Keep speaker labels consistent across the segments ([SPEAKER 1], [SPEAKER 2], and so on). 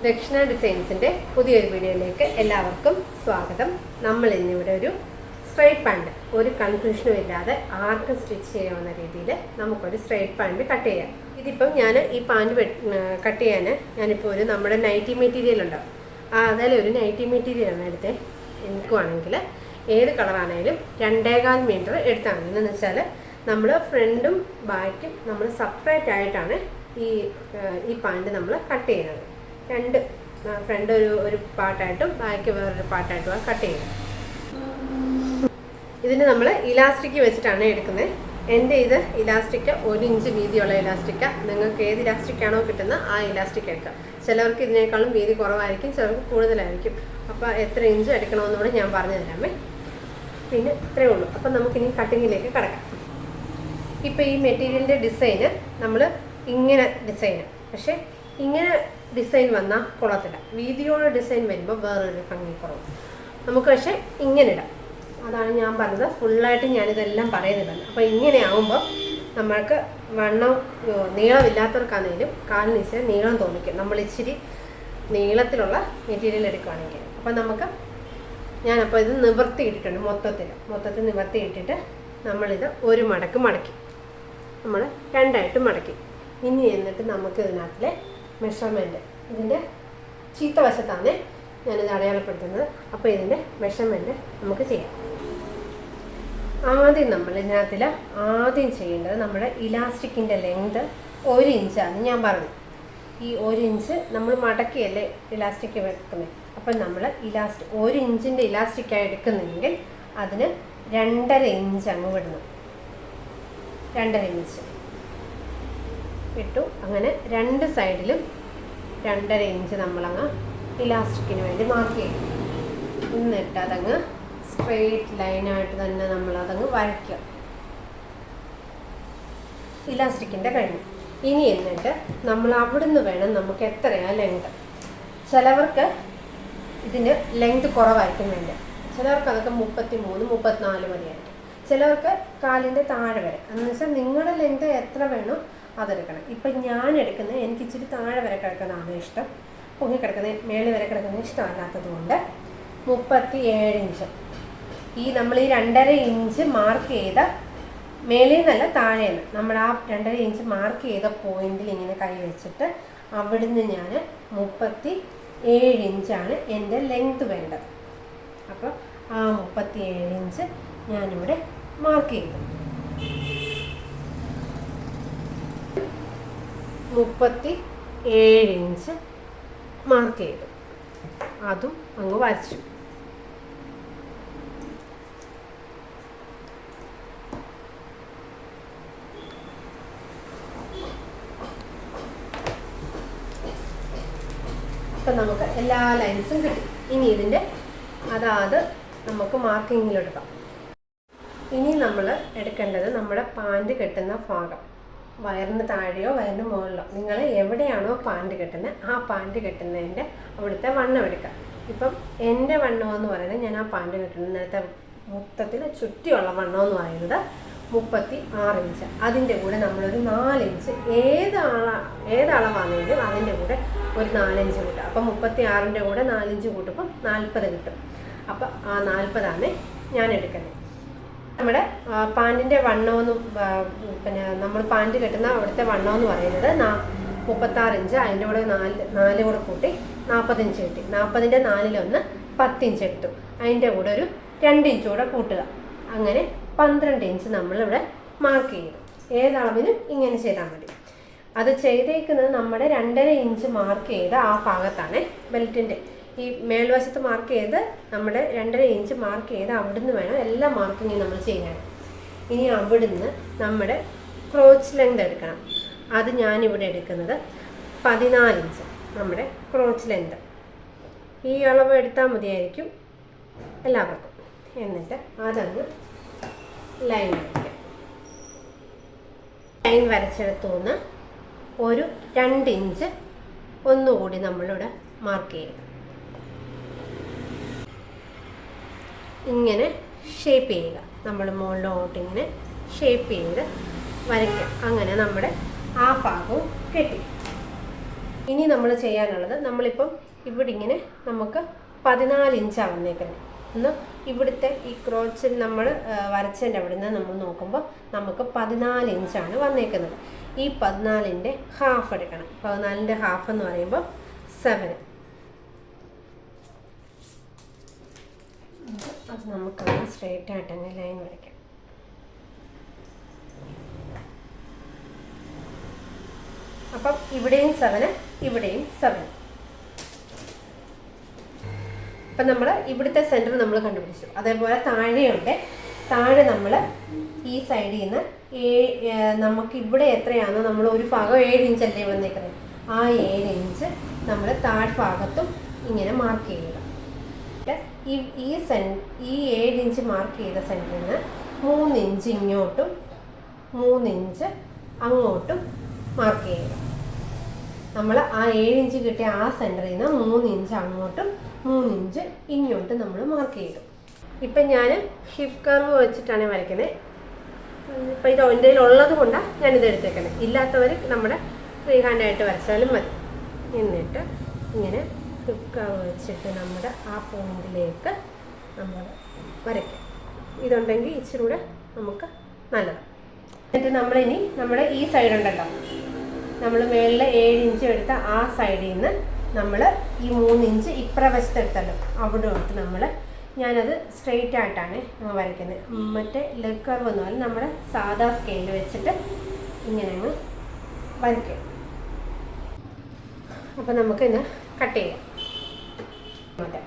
[SPEAKER 1] ദക്ഷിണ ഡിസൈൻസിൻ്റെ പുതിയൊരു വീഡിയോയിലേക്ക് എല്ലാവർക്കും സ്വാഗതം. നമ്മൾ ഇന്നിവിടെ ഒരു സ്ട്രൈറ്റ് പാൻറ്, ഒരു കൺഫ്യൂഷനും ഇല്ലാതെ ആർക്കും സ്റ്റിച്ച് ചെയ്യാവുന്ന രീതിയിൽ നമുക്കൊരു സ്ട്രൈറ്റ് പാൻറ് കട്ട് ചെയ്യാം. ഇതിപ്പം ഞാൻ ഈ പാൻറ് കട്ട് ചെയ്യാൻ ഞാനിപ്പോൾ ഒരു നമ്മുടെ നൈറ്റി മെറ്റീരിയൽ ഉണ്ടാവും, അതിൽ ഒരു നൈറ്റി മെറ്റീരിയലാണ് എടുത്ത് എടുക്കുവാണെങ്കിൽ ഏത് കളറാണെങ്കിലും 2.25 മീറ്റർ എടുത്താൽ മതി. എന്ന് വെച്ചാൽ നമ്മൾ ഫ്രണ്ടും ബാക്കും നമ്മൾ സെപ്പറേറ്റ് ആയിട്ടാണ് ഈ പാൻറ് നമ്മൾ കട്ട് ചെയ്യുന്നത്. രണ്ട് ഫ്രണ്ട് ഒരു പാർട്ടായിട്ടും ബാക്ക് വേറൊരു പാർട്ടായിട്ടും കട്ട് ചെയ്യുന്നത്. ഇതിന് നമ്മൾ ഇലാസ്റ്റിക് വെച്ചിട്ടാണ് എടുക്കുന്നത്. എൻ്റെ ഇത് ഇലാസ്റ്റിക് 1 ഇഞ്ച് വീതിയുള്ള ഇലാസ്റ്റിക്ക. നിങ്ങൾക്ക് ഏത് ഇലാസ്റ്റിക്കാണോ കിട്ടുന്നത് ആ ഇലാസ്റ്റിക് എടുക്കാം. ചിലവർക്ക് ഇതിനേക്കാളും വീതി കുറവായിരിക്കും, ചിലർക്ക് കൂടുതലായിരിക്കും. അപ്പോൾ എത്ര ഇഞ്ച് എടുക്കണമെന്നുകൂടെ ഞാൻ പറഞ്ഞു തരാമേ. പിന്നെ ഇത്രയേ ഉള്ളൂ. അപ്പം നമുക്കിനി കട്ടിങ്ങിലേക്ക് കടക്കാം. ഇപ്പോൾ ഈ മെറ്റീരിയലിൻ്റെ ഡിസൈന് നമ്മൾ ഇങ്ങനെ ഡിസൈന്, പക്ഷേ ഇങ്ങനെ ഡിസൈൻ വന്നാൽ കൊള്ളത്തില്ല. വീതിയോടെ ഡിസൈൻ വരുമ്പോൾ വേറൊരു ഭംഗി കുറവ്. നമുക്ക് പക്ഷേ ഇങ്ങനെ ഇടാം. അതാണ് ഞാൻ പറഞ്ഞത്. ഫുള്ളായിട്ട് ഞാനിതെല്ലാം പറയുന്നില്ല. അപ്പോൾ ഇങ്ങനെ ആകുമ്പോൾ നമ്മൾക്ക് വണ്ണം നീളമില്ലാത്തവർക്കാണെങ്കിലും കാലിന് ഇച്ചിരി നീളം തോന്നിക്കും, നമ്മൾ ഇച്ചിരി നീളത്തിലുള്ള മെറ്റീരിയൽ എടുക്കുകയാണെങ്കിൽ. അപ്പം നമുക്ക് ഞാനപ്പോൾ ഇത് നിവർത്തി ഇട്ടിട്ടുണ്ട്. മൊത്തത്തിൽ നിവർത്തി ഇട്ടിട്ട് നമ്മളിത് ഒരു മടക്ക് മടക്കി നമ്മൾ 2ആയിട്ട് മടക്കി. ഇനി എന്നിട്ട് നമുക്ക് ഇതിനകത്തിലെ മെഷർമെൻറ്റ്, ഇതിൻ്റെ ചീത്ത വശത്താണ് ഞാനിത് അടയാളപ്പെടുത്തുന്നത്. അപ്പോൾ ഇതിൻ്റെ മെഷർമെൻറ്റ് നമുക്ക് ചെയ്യാം. നമ്മൾ ഇതിനകത്തിൽ ആദ്യം ചെയ്യേണ്ടത് നമ്മുടെ ഇലാസ്റ്റിക്കിൻ്റെ ലെങ്ത് 1 ഇഞ്ചാണ് ഞാൻ പറഞ്ഞു. ഈ 1 ഇഞ്ച് നമ്മൾ മടക്കിയല്ലേ ഇലാസ്റ്റിക് വെക്കുന്നത്. അപ്പം നമ്മൾ 1 ഇഞ്ചിൻ്റെ ഇലാസ്റ്റിക്കായി എടുക്കുന്നെങ്കിൽ അതിന് 2.5 ഇഞ്ച് അങ്ങ് വിടണം. 2.5 ഇഞ്ച് ഇട്ടു. അങ്ങനെ 2 സൈഡിലും 2.5 ഇഞ്ച് നമ്മളങ്ങ് ഇലാസ്റ്റിക്കിന് വേണ്ടി മാർക്ക് ചെയ്യും. എന്നിട്ട് അതങ്ങ് സ്ട്രെയിറ്റ് ലൈനായിട്ട് തന്നെ നമ്മളതങ്ങ് വരയ്ക്കുക. ഇലാസ്റ്റിക്കിൻ്റെ കഴിഞ്ഞു. ഇനി എന്നിട്ട് നമ്മൾ അവിടുന്ന് വേണം നമുക്ക് എത്രയാണ് ലെങ്ത്. ചിലവർക്ക് ഇതിന് ലെങ്ത് കുറവായിരിക്കും വേണ്ട, ചിലവർക്ക് അതൊക്കെ 33, 34 മതിയായിരിക്കും. ചിലവർക്ക് കാലിൻ്റെ താഴെ വരെ, എന്ന് വെച്ചാൽ നിങ്ങളുടെ ലെങ്ത് എത്ര വേണോ അതെടുക്കണം. ഇപ്പം ഞാൻ എടുക്കുന്നത് എനിക്ക് ഇച്ചിരി താഴെ വരെ കിടക്കുന്നതാണ് ഇഷ്ടം. പൊങ്ങിക്കിടക്കുന്നത് മേളിൽ വരെ കിടക്കുന്നത് ഇഷ്ടമല്ലാത്തത് കൊണ്ട് 37 ഇഞ്ച്. നമ്മൾ ഈ 2.5 ഇഞ്ച് മാർക്ക് ചെയ്ത മേളിൽ നിന്നല്ല താഴേന്ന് നമ്മൾ ആ 2.5 ഇഞ്ച് മാർക്ക് ചെയ്ത പോയിന്റിൽ ഇങ്ങനെ കൈ വെച്ചിട്ട് അവിടുന്ന് ഞാൻ 37 ഇഞ്ചാണ് എൻ്റെ ലെങ്ത് വേണ്ടത്. അപ്പോൾ ആ 37 ഇഞ്ച് ഞാനിവിടെ മാർക്ക് ചെയ്തു. 37 ഇഞ്ച് മാർക്ക് ചെയ്തു. അതും അങ്ങ് വരച്ചു. അപ്പം നമുക്ക് എല്ലാ ലൈൻസും കിട്ടി. ഇനി ഇതിൻ്റെ നമുക്ക് മാർക്കിങ്ങിലെടുക്കാം. ഇനി നമ്മൾ എടുക്കേണ്ടത് നമ്മുടെ പാൻറ് കെട്ടുന്ന ഭാഗം, വയറിന് താഴെയോ വയറിന് മുകളിലോ, നിങ്ങൾ എവിടെയാണോ പാൻറ് കെട്ടുന്നത് ആ പാൻറ് കെട്ടുന്നതിൻ്റെ അവിടുത്തെ വണ്ണം എടുക്കുക. ഇപ്പം എൻ്റെ വണ്ണം എന്ന് പറയുന്നത്, ഞാൻ ആ പാൻറ് കെട്ടുന്നതിനകത്തെ മൊത്തത്തിൽ ചുറ്റിയുള്ള വണ്ണം എന്ന് പറയുന്നത് 36 ഇഞ്ച്. അതിൻ്റെ കൂടെ നമ്മളൊരു 4 ഇഞ്ച് ഏതളവാണെങ്കിലും അതിൻ്റെ കൂടെ ഒരു 4 ഇഞ്ച് കൂട്ടുക. അപ്പം 36ൻ്റെ കൂടെ 4 ഇഞ്ച് കൂട്ടുമ്പോൾ 40 കിട്ടും. അപ്പം ആ 40ആണ് ഞാൻ എടുക്കുന്നത്. നമ്മുടെ പാൻറ്റിൻ്റെ വണ്ണമെന്ന് പിന്നെ നമ്മൾ പാൻറ് കെട്ടുന്ന അവിടുത്തെ വണ്ണമെന്ന് പറയുന്നത് 36 ഇഞ്ച്. അതിൻ്റെ കൂടെ 4 കൂടെ കൂട്ടി 40 ഇഞ്ച് കിട്ടി. 40ൻ്റെ 4-1 10 ഇഞ്ച് എടുത്തു. അതിൻ്റെ കൂടെ ഒരു 2 ഇഞ്ച് കൂടെ കൂട്ടുക. അങ്ങനെ 12 ഇഞ്ച് നമ്മളിവിടെ മാർക്ക് ചെയ്തു. ഏതളവിനും ഇങ്ങനെ ചെയ്താൽ മതി. അത് ചെയ്തേക്കുന്നത് നമ്മുടെ 2.5 ഇഞ്ച് മാർക്ക് ചെയ്ത ആ ഭാഗത്താണ്. ബെൽറ്റിൻ്റെ ഈ മേൽവശത്ത് മാർക്ക് ചെയ്ത് നമ്മുടെ 2.5 ഇഞ്ച് മാർക്ക് ചെയ്ത് അവിടുന്ന് വേണം എല്ലാ മാർക്കിങ്ങും നമ്മൾ ചെയ്യാൻ. ഇനി അവിടുന്ന് നമ്മുടെ ക്രോച്ച് ലെങ്ത് എടുക്കണം. അത് ഞാനിവിടെ എടുക്കുന്നത് 14 ഇഞ്ച് നമ്മുടെ ക്രോച്ച് ലെങ്ത്. ഈ അളവ് എടുത്താൽ മതിയായിരിക്കും എല്ലാവർക്കും. എന്നിട്ട് അതങ്ങ് ലൈൻ വരയ്ക്കാം. ലൈൻ വരച്ചെടുത്തുനിന്ന് ഒരു 2 ഇഞ്ച് ഒന്നുകൂടി നമ്മളിവിടെ മാർക്ക് ചെയ്യും. ഇങ്ങനെ ഷേപ്പ് ചെയ്യുക. നമ്മൾ മുകളിലോട്ട് ഇങ്ങനെ ഷേപ്പ് ചെയ്ത് വരയ്ക്കുക. അങ്ങനെ നമ്മുടെ ആ ഭാഗവും കെട്ടി. ഇനി നമ്മൾ ചെയ്യാനുള്ളത്, നമ്മളിപ്പം ഇവിടെ ഇങ്ങനെ നമുക്ക് 14 ഇഞ്ചാണ് വന്നേക്കുന്നത്. ഒന്ന് ഇവിടുത്തെ ഈ ക്രോച്ചിൽ നമ്മൾ വരച്ചതിൻ്റെ അവിടെ നിന്ന് നമ്മൾ നോക്കുമ്പോൾ നമുക്ക് 14 ഇഞ്ചാണ് വന്നേക്കുന്നത്. ഈ 14ൻ്റെ ഹാഫ് എടുക്കണം. 14ൻ്റെ ഹാഫ് എന്ന് പറയുമ്പോൾ 7. അത് നമുക്കത് സ്ട്രെയിറ്റ് ആയിട്ട് തന്നെ ലൈൻ വരയ്ക്കാം. അപ്പം ഇവിടെയും 7, ഇവിടെയും 7. അപ്പം നമ്മൾ ഇവിടുത്തെ സെൻറ്റർ നമ്മൾ കണ്ടുപിടിച്ചു. അതേപോലെ താഴെയുണ്ട്. താഴെ നമ്മൾ ഈ സൈഡിൽ നിന്ന് നമുക്ക് ഇവിടെ എത്രയാണോ നമ്മൾ ഒരു ഭാഗം 7 ഇഞ്ചല്ലേ വന്നേക്കുന്നത്, ആ 7 ഇഞ്ച് നമ്മൾ താഴ്ഭാഗത്തും ഇങ്ങനെ മാർക്ക് ചെയ്യുക. ഈ 7 ഇഞ്ച് മാർക്ക് ചെയ്ത സെൻറ്ററിൽ നിന്ന് 3 ഇഞ്ച് ഇങ്ങോട്ടും 3 ഇഞ്ച് അങ്ങോട്ടും മാർക്ക് ചെയ്യുക. നമ്മൾ ആ 7 ഇഞ്ച് കിട്ടിയ ആ സെൻറ്ററിൽ നിന്ന് 3 ഇഞ്ച് അങ്ങോട്ടും 3 ഇഞ്ച് ഇങ്ങോട്ടും നമ്മൾ മാർക്ക് ചെയ്തു. ഇപ്പം ഞാൻ ഹിപ്പ് കർവ് വെച്ചിട്ടാണ് വരയ്ക്കുന്നത്. ഇപ്പം ഇത് എൻ്റെ ഉള്ളത് കൊണ്ടാണ് ഞാനിത് എടുത്തേക്കുന്നത്. ഇല്ലാത്തവർ നമ്മുടെ ഫ്രീ ഹാൻഡായിട്ട് വരച്ചാലും മതി. എന്നിട്ട് ഇങ്ങനെ ഹിപ്പ് കർവ് വെച്ചിട്ട് നമ്മുടെ ആ പോയിന്റിലേക്ക് നമ്മൾ വരയ്ക്കാം. ഇതുണ്ടെങ്കിൽ ഇച്ചിരി കൂടെ നമുക്ക് നല്ലതാണ്. എന്നിട്ട് നമ്മളിനി നമ്മുടെ ഈ സൈഡ് ഉണ്ടല്ലോ, നമ്മൾ മേളിൽ 7 ഇഞ്ച് എടുത്ത ആ സൈഡിൽ നിന്ന് നമ്മൾ ഈ 3 ഇഞ്ച് ഇപ്രവശത്ത് എടുത്തല്ലോ, അവിടെ തൊട്ട് നമ്മൾ ഞാനത് സ്ട്രെയിറ്റ് ആയിട്ടാണ് വരയ്ക്കുന്നത്. മറ്റേ ലെഗ് കർവ് എന്ന് പറഞ്ഞാൽ നമ്മുടെ സാധാ സ്കെയിൽ വെച്ചിട്ട് ഇങ്ങനെ അങ്ങ് വരയ്ക്കുക. അപ്പം നമുക്കിന്ന് കട്ട് ചെയ്യാം. അതെ,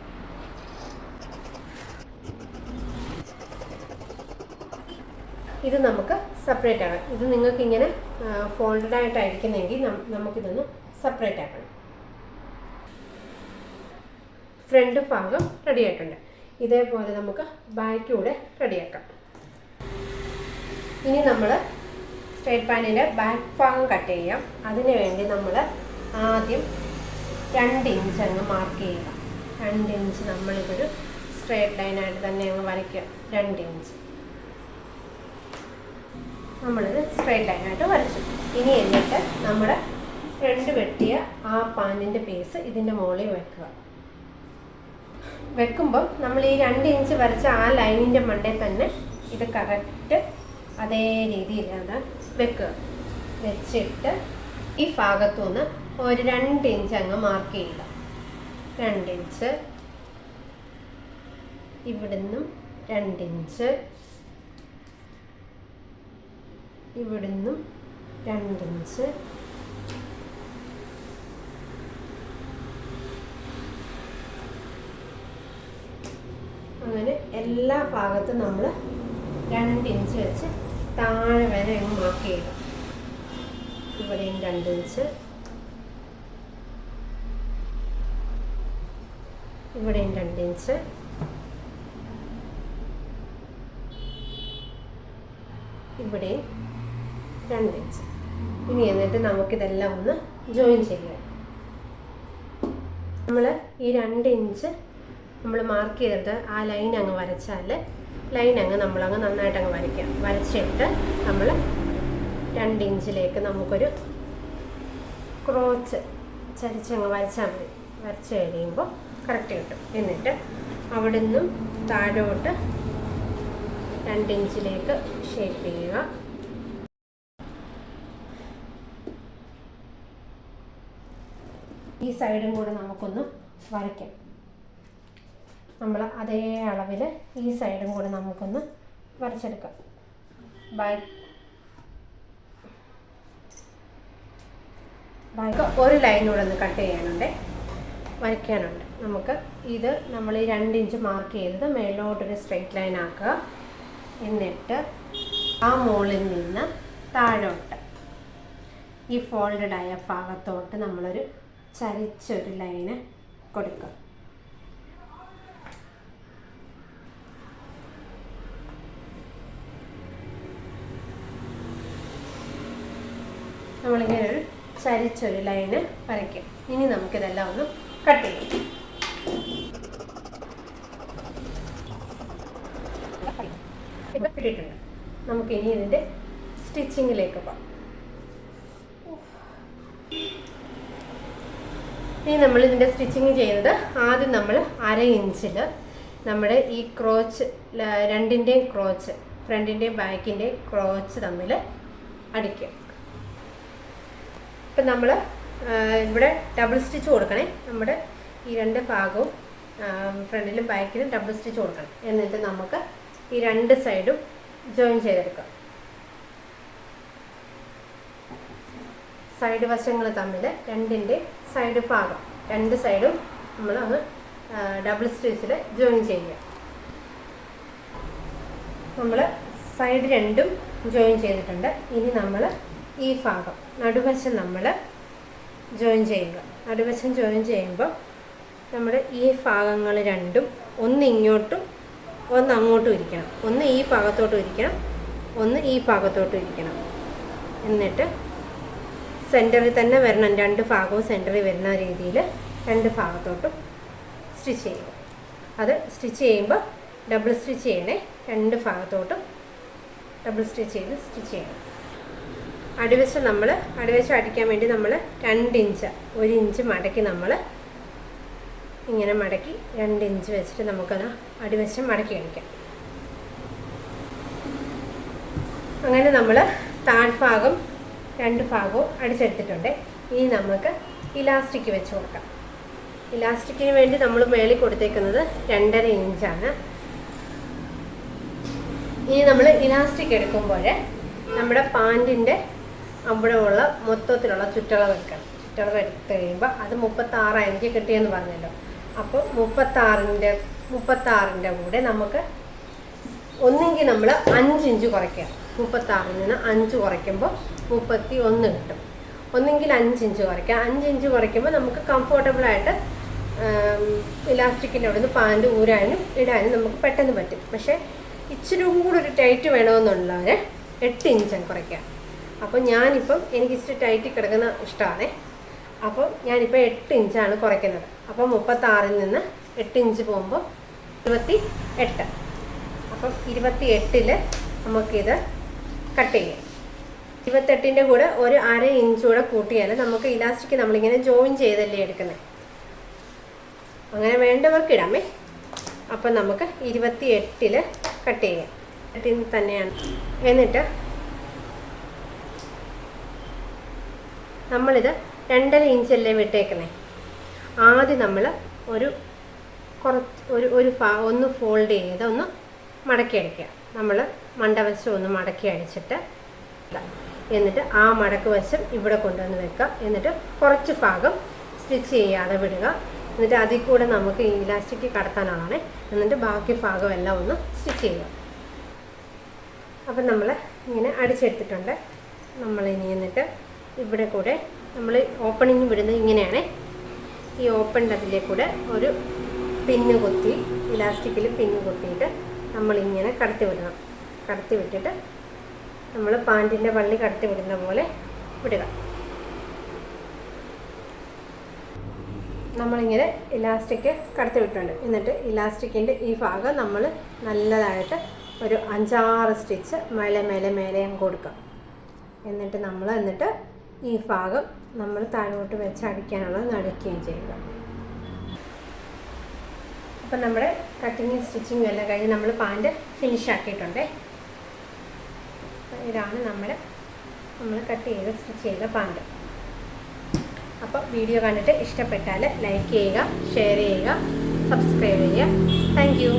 [SPEAKER 1] ഇത് നമുക്ക് സെപ്പറേറ്റ് ആകാം. ഇത് നിങ്ങൾക്ക് ഇങ്ങനെ ഫോൾഡഡ് ആയിട്ടായിരിക്കുന്നെങ്കിൽ നമുക്കിതൊന്ന് സെപ്പറേറ്റ് ആക്കണം. ഫ്രണ്ട് ഭാഗം റെഡി ആയിട്ടുണ്ട്. ഇതേപോലെ നമുക്ക് ബാക്ക് കൂടെ റെഡിയാക്കാം. ഇനി നമ്മൾ സ്ട്രൈറ്റ് പാനിൻ്റെ ബാക്ക് ഭാഗം കട്ട് ചെയ്യാം. അതിന് വേണ്ടി നമ്മൾ ആദ്യം 2 ഇഞ്ച് അങ്ങ് മാർക്ക് ചെയ്യുക. 2 ഇഞ്ച് നമ്മളിതൊരു സ്ട്രൈറ്റ് ലൈനായിട്ട് തന്നെ അങ്ങ് വരയ്ക്കുക. 2 ഇഞ്ച് നമ്മളിത് സ്ട്രൈറ്റ് ലൈനായിട്ട് വരച്ചു. ഇനി എന്നിട്ട് നമ്മുടെ ഫ്രണ്ട് വെട്ടിയ ആ പാനിൻ്റെ പീസ് ഇതിൻ്റെ മുകളിൽ വെക്കുക. വെക്കുമ്പം നമ്മൾ ഈ 2 ഇഞ്ച് വരച്ച ആ ലൈനിൻ്റെ മണ്ടയിൽ തന്നെ ഇത് കറക്റ്റ് അതേ രീതിയിലാണ് വെക്കുക. വെച്ചിട്ട് ഈ ഭാഗത്തുനിന്ന് ഒരു 2 ഇഞ്ച് അങ്ങ് മാർക്ക് ചെയ്യുക. 2 ഇഞ്ച് ഇവിടുന്നും 2 ഇഞ്ച് ഇവിടുന്നും 2 ഇഞ്ച് അങ്ങനെ എല്ലാ ഭാഗത്തും നമ്മൾ 2 ഇഞ്ച് വെച്ച് താഴെ വരെ അങ്ങ് മാർക്ക് ചെയ്യുക. ഇവിടെയും 2 ഇഞ്ച് ഇവിടെയും 2 ഇഞ്ച് ഇവിടെയും 2 ഇഞ്ച്. ഇനി എന്നിട്ട് നമുക്കിതെല്ലാം ഒന്ന് ജോയിൻ ചെയ്യാം. നമ്മൾ ഈ 2 ഇഞ്ച് നമ്മൾ മാർക്ക് ചെയ്തിട്ട് ആ ലൈൻ അങ്ങ് വരച്ചാൽ ലൈൻ അങ്ങ് നമ്മളങ്ങ് നന്നായിട്ട് അങ്ങ് വരയ്ക്കാം. വരച്ചിട്ട് നമ്മൾ 2 ഇഞ്ചിലേക്ക് നമുക്കൊരു ക്രോച്ച് ചരിച്ചങ്ങ് വരച്ചാൽ മതി. വരച്ച് കഴിയുമ്പോൾ കറക്റ്റ് കിട്ടും. എന്നിട്ട് അവിടെ നിന്നും താഴോട്ട് 2 ഇഞ്ചിലേക്ക് ഷേപ്പ് ചെയ്യുക. ഈ സൈഡും കൂടെ നമുക്കൊന്ന് വരയ്ക്കാം. നമ്മൾ അതേ അളവിൽ ഈ സൈഡും കൂടെ നമുക്കൊന്ന് വരച്ചെടുക്കാം. ബാക്ക് ഒരു ലൈനൂടെ ഒന്ന് കട്ട് ചെയ്യാനുണ്ട്, വരയ്ക്കാനുണ്ട്. നമുക്ക് ഇത് നമ്മൾ ഈ 2 ഇഞ്ച് മാർക്ക് ചെയ്തത് മേലോട്ടൊരു സ്ട്രെയിറ്റ് ലൈൻ ആക്കുക. എന്നിട്ട് ആ മുകളിൽ നിന്ന് താഴോട്ട് ഈ ഫോൾഡഡ് ആയ ഭാഗത്തോട്ട് നമ്മളൊരു ചരിച്ചൊരു ലൈന് കൊടുക്കുക. നമ്മളിങ്ങനെ ഒരു ചരിച്ചൊരു ലൈന് വരയ്ക്കും. ഇനി നമുക്കിതെല്ലാം ഒന്ന് കട്ട് ചെയ്യാം. ഇട്ടിട്ടുണ്ട്. നമുക്കിനി ഇതിൻ്റെ സ്റ്റിച്ചിങ്ങിലേക്ക് പോകാം. ഇനി നമ്മൾ ഇതിൻ്റെ സ്റ്റിച്ചിങ് ചെയ്യുന്നത് ആദ്യം നമ്മൾ 1/2 ഇഞ്ചിൽ നമ്മുടെ ഈ ക്രോച്ച് രണ്ടിൻ്റെയും ക്രോച്ച് ഫ്രണ്ടിൻ്റെയും ബാക്കിൻ്റെയും ക്രോച്ച് തമ്മിൽ അടിക്കുക. ഇപ്പം നമ്മൾ ഇവിടെ ഡബിൾ സ്റ്റിച്ച് കൊടുക്കണേ. നമ്മുടെ ഈ 2 ഭാഗവും ഫ്രണ്ടിലും ബാക്കിലും ഡബിൾ സ്റ്റിച്ച് കൊടുക്കണം. എന്നിട്ട് നമുക്ക് ഈ 2 സൈഡും ജോയിൻ ചെയ്തെടുക്കാം. സൈഡ് വശങ്ങൾ തമ്മിൽ രണ്ടിൻ്റെ സൈഡ് ഭാഗം 2 സൈഡും നമ്മൾ ഒന്ന് ഡബിൾ സ്റ്റിച്ചിൽ ജോയിൻ ചെയ്യുക. നമ്മൾ സൈഡ് 2ഉം ജോയിൻ ചെയ്തിട്ടുണ്ട്. ഇനി നമ്മൾ ഈ ഭാഗം നടുവശം നമ്മൾ ജോയിൻ ചെയ്യുക. നടുവശം ജോയിൻ ചെയ്യുമ്പോൾ നമ്മുടെ ഈ ഭാഗങ്ങൾ രണ്ടും ഒന്ന് ഇങ്ങോട്ടും ഒന്ന് അങ്ങോട്ടും ഇരിക്കണം. ഒന്ന് ഈ ഭാഗത്തോട്ടും ഇരിക്കണം, ഒന്ന് ഈ ഭാഗത്തോട്ടും ഇരിക്കണം. എന്നിട്ട് സെൻറ്ററിൽ തന്നെ വരണം. 2 ഭാഗവും സെൻറ്ററിൽ വരുന്ന രീതിയിൽ 2 ഭാഗത്തോട്ടും സ്റ്റിച്ച് ചെയ്യുക. അത് സ്റ്റിച്ച് ചെയ്യുമ്പോൾ ഡബിൾ സ്റ്റിച്ച് ചെയ്യണേ. 2 ഭാഗത്തോട്ടും ഡബിൾ സ്റ്റിച്ച് ചെയ്യണം. അടിവശം അടിക്കാൻ വേണ്ടി നമ്മൾ 2 ഇഞ്ച് 1 ഇഞ്ച് മടക്കി നമ്മൾ ഇങ്ങനെ മടക്കി 2 ഇഞ്ച് വെച്ചിട്ട് നമുക്കത് അടിവശം മടക്കി അടിക്കാം. അങ്ങനെ നമ്മൾ താഴ്ഭാഗം 2 ഭാഗവും അടിച്ചെടുത്തിട്ടുണ്ട്. ഇനി നമുക്ക് ഇലാസ്റ്റിക് വെച്ച് കൊടുക്കാം. ഇലാസ്റ്റിക്കിന് വേണ്ടി നമ്മൾ മേളിൽ കൊടുത്തേക്കുന്നത് 2.5 ഇഞ്ചാണ്. ഇനി നമ്മൾ ഇലാസ്റ്റിക് എടുക്കുമ്പോൾ നമ്മുടെ പാൻറ്റിൻ്റെ അവിടെയുള്ള മൊത്തത്തിലുള്ള ചുറ്റളവ് എടുക്കണം. ചുറ്റളവ് എടുത്ത് കഴിയുമ്പോൾ അത് 36 എനിക്ക് കിട്ടിയെന്ന് പറഞ്ഞല്ലോ. അപ്പോൾ 36ൻ്റെ കൂടെ നമുക്ക് ഒന്നെങ്കിൽ നമ്മൾ 5 ഇഞ്ച് കുറയ്ക്കുക. 36ൽ നിന്ന് 5 കുറയ്ക്കുമ്പോൾ 31 കിട്ടും. ഒന്നെങ്കിൽ 5 ഇഞ്ച് കുറയ്ക്കുക. 5 ഇഞ്ച് കുറയ്ക്കുമ്പോൾ നമുക്ക് കംഫർട്ടബിളായിട്ട് ഇലാസ്റ്റിക്കിൻ്റെ അവിടെ നിന്ന് പാൻറ്റ് ഊരാനും ഇടാനും നമുക്ക് പെട്ടെന്ന് പറ്റും. പക്ഷേ ഇച്ചിരി കൂടെ ഒരു ടൈറ്റ് വേണമെന്നുള്ളവർ 8 ഇഞ്ച് കുറയ്ക്കാം. അപ്പോൾ ഞാനിപ്പം എനിക്ക് ഇച്ചിരി ടൈറ്റ് കിടക്കുന്ന ഇഷ്ടമാണ്. അപ്പോൾ ഞാനിപ്പോൾ 8 ഇഞ്ചാണ് കുറയ്ക്കുന്നത്. അപ്പോൾ 36ൽ നിന്ന് 8 ഇഞ്ച് പോകുമ്പോൾ 28. അപ്പം 28ൽ നമുക്കിത് കട്ട് ചെയ്യാം. 28ൻ്റെ കൂടെ ഒരു 1/2 ഇഞ്ച് കൂടെ കൂട്ടിയാൽ നമുക്ക് ഇലാസ്റ്റിക് നമ്മളിങ്ങനെ ജോയിൻ ചെയ്തല്ലേ എടുക്കുന്നത്. അങ്ങനെ വേണ്ടവർക്ക് ഇടാമേ. അപ്പം നമുക്ക് 28ൽ കട്ട് ചെയ്യാം. 28 തന്നെയാണ്. എന്നിട്ട് നമ്മളിത് 2.5 ഇഞ്ചല്ലേ വിട്ടേക്കണേ. ആദ്യം നമ്മൾ ഒന്ന് ഫോൾഡ് ചെയ്ത് ഒന്ന് മടക്കി അടിക്കുക. നമ്മൾ മണ്ടവശം ഒന്ന് മടക്കി അടിച്ചിട്ട് എന്നിട്ട് ആ മടക്ക് വശം ഇവിടെ കൊണ്ടുവന്ന് വെക്കുക. എന്നിട്ട് കുറച്ച് ഭാഗം സ്റ്റിച്ച് ചെയ്യാതെ വിടുക. എന്നിട്ട് അതിൽ കൂടെ നമുക്ക് ഇലാസ്റ്റിക് കടത്താനാണ്. എന്നിട്ട് ബാക്കി ഭാഗമെല്ലാം ഒന്ന് സ്റ്റിച്ച് ചെയ്യുക. അപ്പം നമ്മൾ ഇങ്ങനെ അടിച്ചെടുത്തിട്ടുണ്ട്. നമ്മളിനി എന്നിട്ട് ഇവിടെ കൂടെ നമ്മൾ ഓപ്പണിങ് വിടുന്നത് ഇങ്ങനെയാണ്. ഈ ഓപ്പണിൻ്റെ അതിലേ കൂടെ ഒരു പിന്ന് കുത്തി ഇലാസ്റ്റിക്കിൽ പിന്ന് കുത്തിയിട്ട് നമ്മളിങ്ങനെ കടത്തി വിടണം. കടത്തി വിട്ടിട്ട് നമ്മൾ പാൻറ്റിൻ്റെ വള്ളി കടത്തി വിടുന്ന പോലെ വിടുക. നമ്മളിങ്ങനെ ഇലാസ്റ്റിക് കടത്തി വിട്ടുണ്ട്. എന്നിട്ട് ഇലാസ്റ്റിക്കിൻ്റെ ഈ ഭാഗം നമ്മൾ നല്ലതായിട്ട് ഒരു 5-6 സ്റ്റിച്ച് മേലെ കൊടുക്കാം. എന്നിട്ട് ഈ ഭാഗം നമ്മൾ താഴോട്ട് വെച്ച് അടിക്കാനുള്ളത് അടിക്കുകയും ചെയ്യുക. അപ്പം നമ്മുടെ കട്ടിങ് സ്റ്റിച്ചിങ്ങും എല്ലാം കഴിഞ്ഞ് നമ്മൾ പാൻറ്റ് ഫിനിഷ് ആക്കിയിട്ടുണ്ട്. ഇതാണ് നമ്മൾ കട്ട് ചെയ്ത് സ്റ്റിച്ച് ചെയ്ത പാൻറ്റ്. അപ്പോൾ വീഡിയോ കണ്ടിട്ട് ഇഷ്ടപ്പെട്ടാൽ ലൈക്ക് ചെയ്യുക, ഷെയർ ചെയ്യുക, സബ്സ്ക്രൈബ് ചെയ്യുക. Thank you.